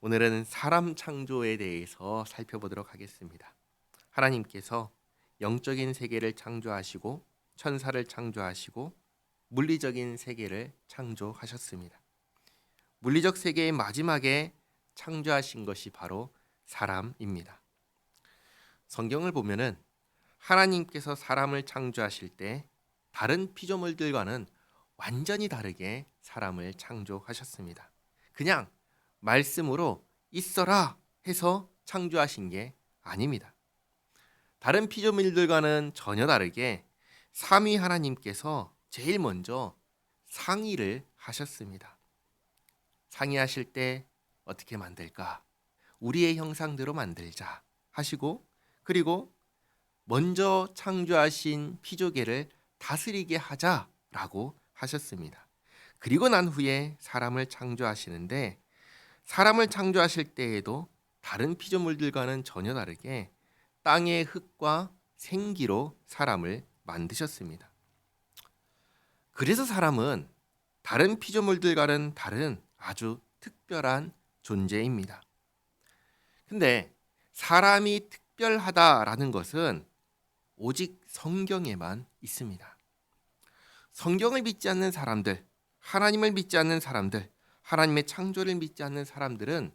오늘은 사람 창조에 대해서 살펴보도록 하겠습니다. 하나님께서 영적인 세계를 창조하시고 천사를 창조하시고 물리적인 세계를 창조하셨습니다. 물리적 세계의 마지막에 창조하신 것이 바로 사람입니다. 성경을 보면은 하나님께서 사람을 창조하실 때 다른 피조물들과는 완전히 다르게 사람을 창조하셨습니다. 그냥 말씀으로 있어라 해서 창조하신 게 아닙니다. 다른 피조물들과는 전혀 다르게 삼위 하나님께서 제일 먼저 상의를 하셨습니다. 상의하실 때 어떻게 만들까? 우리의 형상대로 만들자 하시고, 그리고 먼저 창조하신 피조계를 다스리게 하자라고 하셨습니다. 그리고 난 후에 사람을 창조하시는데, 사람을 창조하실 때에도 다른 피조물들과는 전혀 다르게 땅의 흙과 생기로 사람을 만드셨습니다. 그래서 사람은 다른 피조물들과는 다른 아주 특별한 존재입니다. 근데 사람이 특별하다라는 것은 오직 성경에만 있습니다. 성경을 믿지 않는 사람들, 하나님을 믿지 않는 사람들, 하나님의 창조를 믿지 않는 사람들은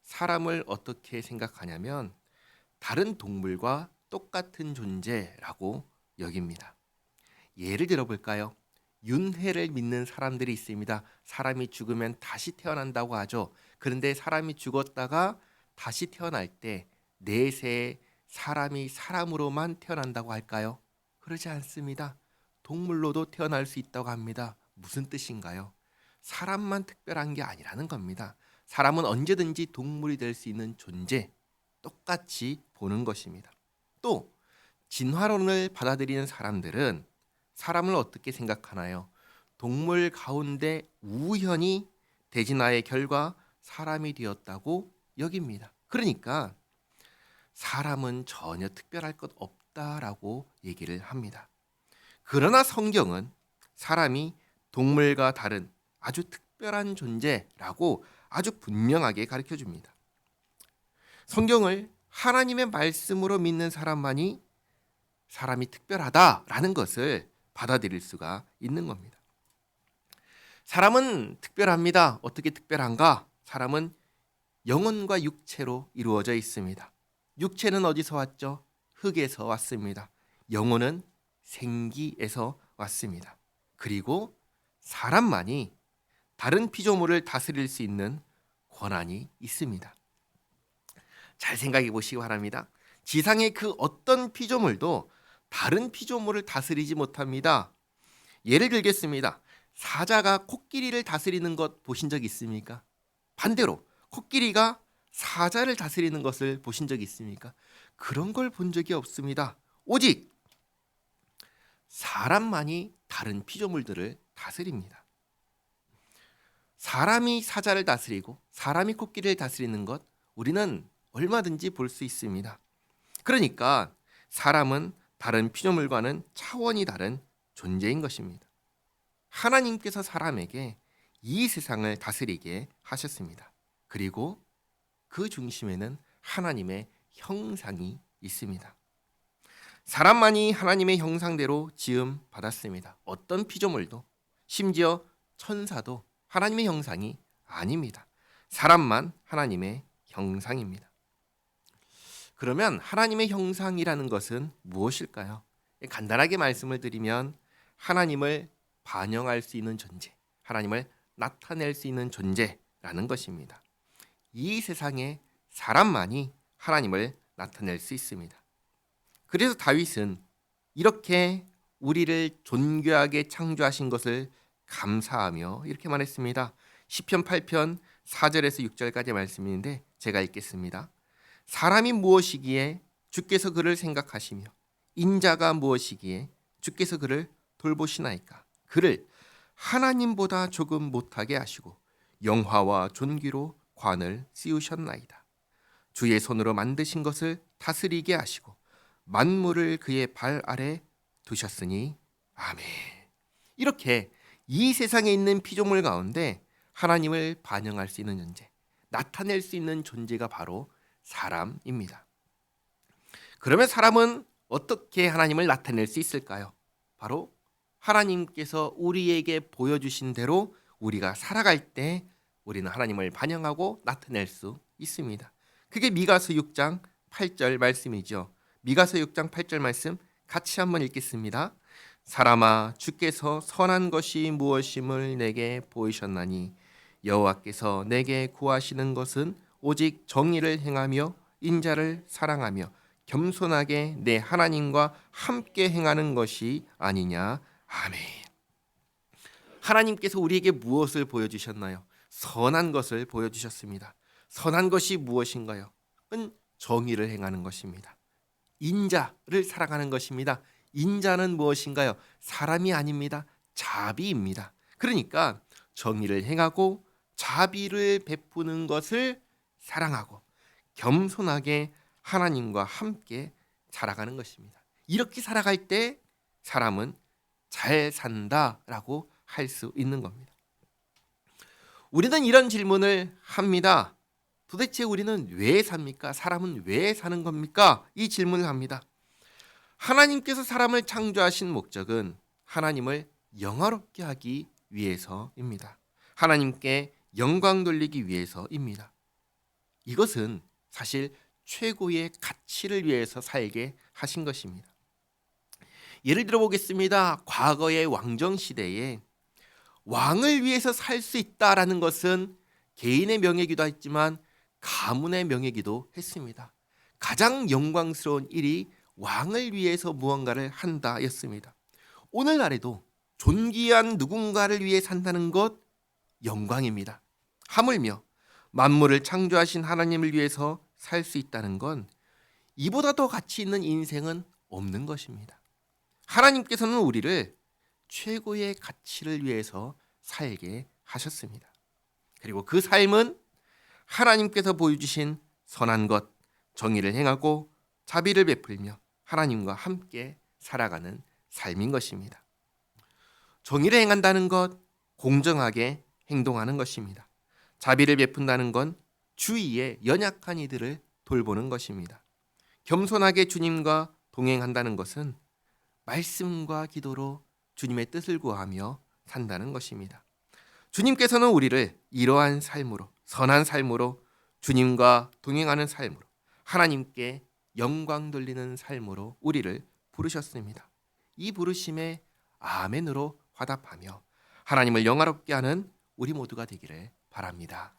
사람을 어떻게 생각하냐면 다른 동물과 똑같은 존재라고 여깁니다. 예를 들어 볼까요? 윤회를 믿는 사람들이 있습니다. 사람이 죽으면 다시 태어난다고 하죠. 그런데 사람이 죽었다가 다시 태어날 때 내세 사람이 사람으로만 태어난다고 할까요? 그러지 않습니다. 동물로도 태어날 수 있다고 합니다. 무슨 뜻인가요? 사람만 특별한 게 아니라는 겁니다. 사람은 언제든지 동물이 될 수 있는 존재, 똑같이 보는 것입니다. 또 진화론을 받아들이는 사람들은 사람을 어떻게 생각하나요? 동물 가운데 우연히 대진화의 결과 사람이 되었다고 여깁니다. 그러니까 사람은 전혀 특별할 것 없다라고 얘기를 합니다. 그러나 성경은 사람이 동물과 다른 아주 특별한 존재라고 아주 분명하게 가르쳐 줍니다. 성경을 하나님의 말씀으로 믿는 사람만이 사람이 특별하다라는 것을 받아들일 수가 있는 겁니다. 사람은 특별합니다. 어떻게 특별한가? 사람은 영혼과 육체로 이루어져 있습니다. 육체는 어디서 왔죠? 흙에서 왔습니다. 영혼은 생기에서 왔습니다. 그리고 사람만이 다른 피조물을 다스릴 수 있는 권한이 있습니다. 잘 생각해 보시기 바랍니다. 지상의 그 어떤 피조물도 다른 피조물을 다스리지 못합니다. 예를 들겠습니다. 사자가 코끼리를 다스리는 것 보신 적 있습니까? 반대로 코끼리가 사자를 다스리는 것을 보신 적 있습니까? 그런 걸 본 적이 없습니다. 오직 사람만이 다른 피조물들을 다스립니다. 사람이 사자를 다스리고 사람이 코끼리를 다스리는 것 우리는 얼마든지 볼 수 있습니다. 그러니까 사람은 다른 피조물과는 차원이 다른 존재인 것입니다. 하나님께서 사람에게 이 세상을 다스리게 하셨습니다. 그리고 그 중심에는 하나님의 형상이 있습니다. 사람만이 하나님의 형상대로 지음 받았습니다. 어떤 피조물도 심지어 천사도 하나님의 형상이 아닙니다. 사람만 하나님의 형상입니다. 그러면 하나님의 형상이라는 것은 무엇일까요? 간단하게 말씀을 드리면 하나님을 반영할 수 있는 존재, 하나님을 나타낼 수 있는 존재라는 것입니다. 이 세상에 사람만이 하나님을 나타낼 수 있습니다. 그래서 다윗은 이렇게 우리를 존귀하게 창조하신 것을 감사하며 이렇게 말했습니다. 시편 8편 4절에서 6절까지 말씀인데 제가 읽겠습니다. 사람이 무엇이기에 주께서 그를 생각하시며 인자가 무엇이기에 주께서 그를 돌보시나이까. 그를 하나님보다 조금 못하게 하시고 영화와 존귀로 관을 씌우셨나이다. 주의 손으로 만드신 것을 다스리게 하시고 만물을 그의 발 아래 두셨으니 아멘. 이렇게 이 세상에 있는 피조물 가운데 하나님을 반영할 수 있는 존재, 나타낼 수 있는 존재가 바로 사람입니다. 그러면 사람은 어떻게 하나님을 나타낼 수 있을까요? 바로 하나님께서 우리에게 보여주신 대로 우리가 살아갈 때 우리는 하나님을 반영하고 나타낼 수 있습니다. 그게 미가서 6장 8절 말씀이죠. 미가서 6장 8절 말씀 같이 한번 읽겠습니다. 사람아, 주께서 선한 것이 무엇임을 내게 보이셨나니 여호와께서 내게 구하시는 것은 오직 정의를 행하며 인자를 사랑하며 겸손하게 내 하나님과 함께 행하는 것이 아니냐. 아멘. 하나님께서 우리에게 무엇을 보여주셨나요? 선한 것을 보여주셨습니다. 선한 것이 무엇인가요? 정의를 행하는 것입니다. 인자를 사랑하는 것입니다. 인자는 무엇인가요? 사람이 아닙니다. 자비입니다. 그러니까 정의를 행하고 자비를 베푸는 것을 사랑하고 겸손하게 하나님과 함께 살아가는 것입니다. 이렇게 살아갈 때 사람은 잘 산다라고 할 수 있는 겁니다. 우리는 이런 질문을 합니다. 도대체 우리는 왜 삽니까? 사람은 왜 사는 겁니까? 이 질문을 합니다. 하나님께서 사람을 창조하신 목적은 하나님을 영화롭게 하기 위해서입니다. 하나님께 영광 돌리기 위해서입니다. 이것은 사실 최고의 가치를 위해서 살게 하신 것입니다. 예를 들어 보겠습니다. 과거의 왕정 시대에 왕을 위해서 살 수 있다라는 것은 개인의 명예기도 했지만 가문의 명예기도 했습니다. 가장 영광스러운 일이 왕을 위해서 무언가를 한다였습니다. 오늘날에도 존귀한 누군가를 위해 산다는 것 영광입니다. 하물며 만물을 창조하신 하나님을 위해서 살 수 있다는 건 이보다 더 가치 있는 인생은 없는 것입니다. 하나님께서는 우리를 최고의 가치를 위해서 살게 하셨습니다. 그리고 그 삶은 하나님께서 보여주신 선한 것, 정의를 행하고 자비를 베풀며 하나님과 함께 살아가는 삶인 것입니다. 정의를 행한다는 것, 공정하게 행동하는 것입니다. 자비를 베푼다는 건 주위에 연약한 이들을 돌보는 것입니다. 겸손하게 주님과 동행한다는 것은 말씀과 기도로 주님의 뜻을 구하며 산다는 것입니다. 주님께서는 우리를 이러한 삶으로, 선한 삶으로, 주님과 동행하는 삶으로, 하나님께 영광 돌리는 삶으로 우리를 부르셨습니다. 이 부르심에 아멘으로 화답하며 하나님을 영화롭게 하는 우리 모두가 되기를 바랍니다.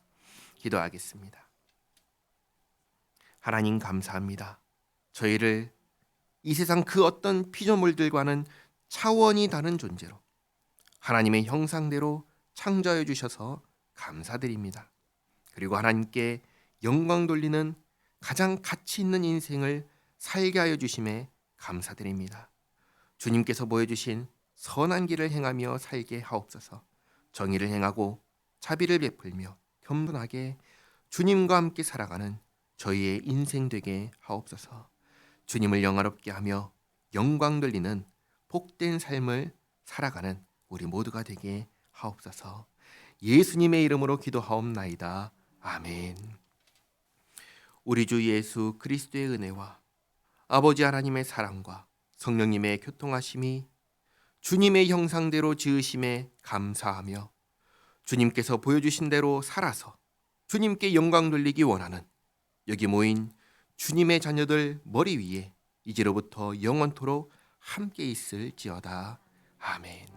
기도하겠습니다. 하나님 감사합니다. 저희를 이 세상 그 어떤 피조물들과는 차원이 다른 존재로 하나님의 형상대로 창조해 주셔서 감사드립니다. 그리고 하나님께 영광 돌리는 가장 가치 있는 인생을 살게 하여 주심에 감사드립니다. 주님께서 보여주신 선한 길을 행하며 살게 하옵소서. 정의를 행하고 자비를 베풀며 겸손하게 주님과 함께 살아가는 저희의 인생 되게 하옵소서. 주님을 영화롭게 하며 영광 돌리는 복된 삶을 살아가는 우리 모두가 되게 하옵소서. 예수님의 이름으로 기도하옵나이다. 아멘. 우리 주 예수 그리스도의 은혜와 아버지 하나님의 사랑과 성령님의 교통하심이 주님의 형상대로 지으심에 감사하며 주님께서 보여주신 대로 살아서 주님께 영광 돌리기 원하는 여기 모인 주님의 자녀들 머리 위에 이제로부터 영원토록 함께 있을지어다. 아멘.